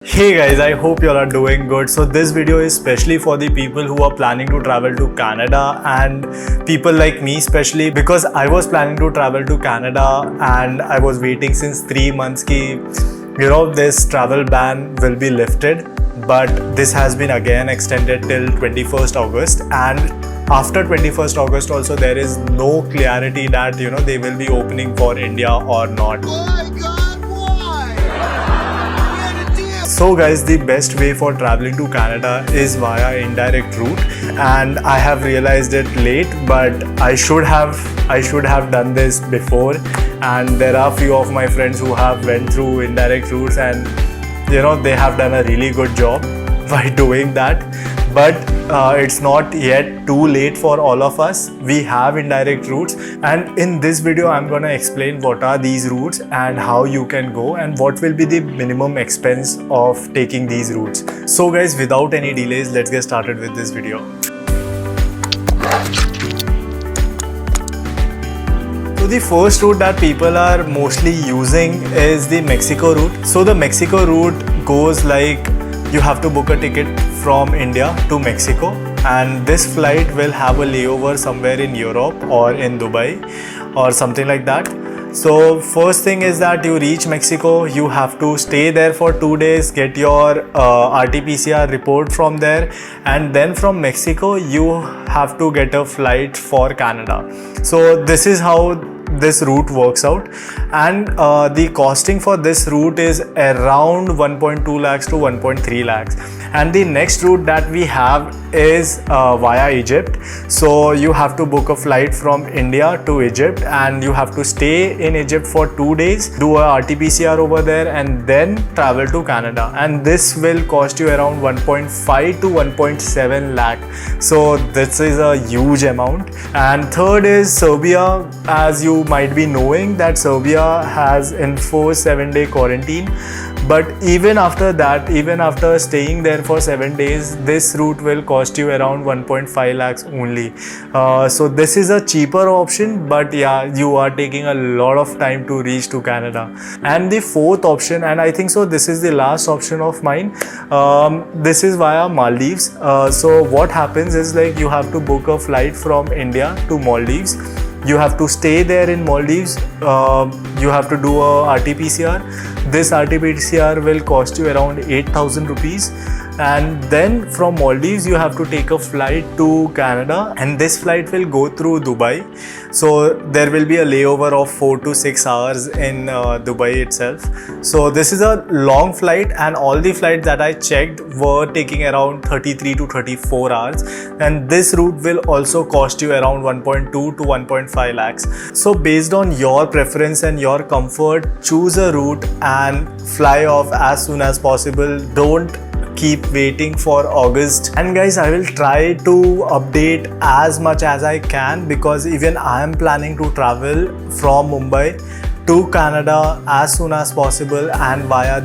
Hey guys, I hope you all are doing good. So this video is especially for the people who are planning to travel to Canada and people like me especially, because I was planning to travel to Canada and I was waiting since 3 months ki this travel ban will be lifted, but this has been again extended till 21st August, and after 21st August also there is no clarity that they will be opening for India or not. So guys, the best way for traveling to Canada is via indirect route, and I have realized it late, but I should have done this before, and there are few of my friends who have went through indirect routes and they have done a really good job by doing that. But it's not yet too late for all of us. We have indirect routes, and in this video I'm gonna explain what are these routes and how you can go and what will be the minimum expense of taking these routes. So guys, without any delays, let's get started with this video. So the first route that people are mostly using is the Mexico route. So the Mexico route goes like you have to book a ticket from India to Mexico, and this flight will have a layover somewhere in Europe or in Dubai or something like that. So first thing is that you reach Mexico, you have to stay there for 2 days, get your RT-PCR report from there, and then from Mexico you have to get a flight for Canada. So this is how this route works out, and the costing for this route is around 1.2 lakhs to 1.3 lakhs. And the next route that we have is via Egypt. So you have to book a flight from India to Egypt, and you have to stay in Egypt for 2 days, do a RT-PCR over there, and then travel to Canada, and this will cost you around 1.5 to 1.7 lakh. So this is a huge amount. And third is Serbia. As you might be knowing that Serbia has enforced 7-day quarantine, but even after that, even after staying there for 7 days, this route will cost you around 1.5 lakhs only. So this is a cheaper option, but yeah, you are taking a lot of time to reach to Canada. And the fourth option, and I think so this is the last option of mine, this is via Maldives. So what happens is like you have to book a flight from India to Maldives. You have to stay there in Maldives. You have to do a RT-PCR. This RT-PCR will cost you around 8,000 rupees. And then from Maldives you have to take a flight to Canada, and this flight will go through Dubai. So there will be a layover of 4 to 6 hours in Dubai itself. So this is a long flight, and all the flights that I checked were taking around 33 to 34 hours, and this route will also cost you around 1.2 to 1.5 lakhs. So based on your preference and your comfort, choose a route and fly off as soon as possible. Don't keep waiting for August. And guys, I will try to update as much as I can, because even I am planning to travel from Mumbai to Canada as soon as possible, and via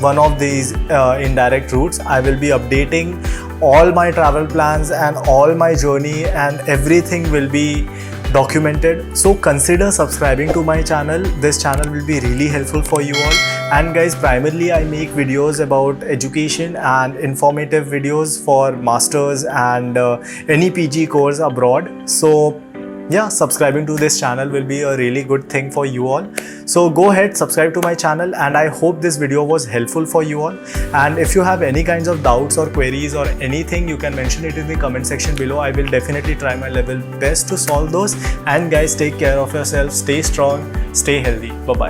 one of these indirect routes. I will be updating all my travel plans and all my journey, and everything will be documented. So consider subscribing to my channel. This channel will be really helpful for you all. And guys, primarily I make videos about education and informative videos for masters and any PG course abroad. So yeah, subscribing to this channel will be a really good thing for you all. So go ahead, subscribe to my channel, and I hope this video was helpful for you all. And if you have any kinds of doubts or queries or anything, you can mention it in the comment section below. I will definitely try my level best to solve those. And guys, take care of yourself, stay strong, stay healthy. Bye bye.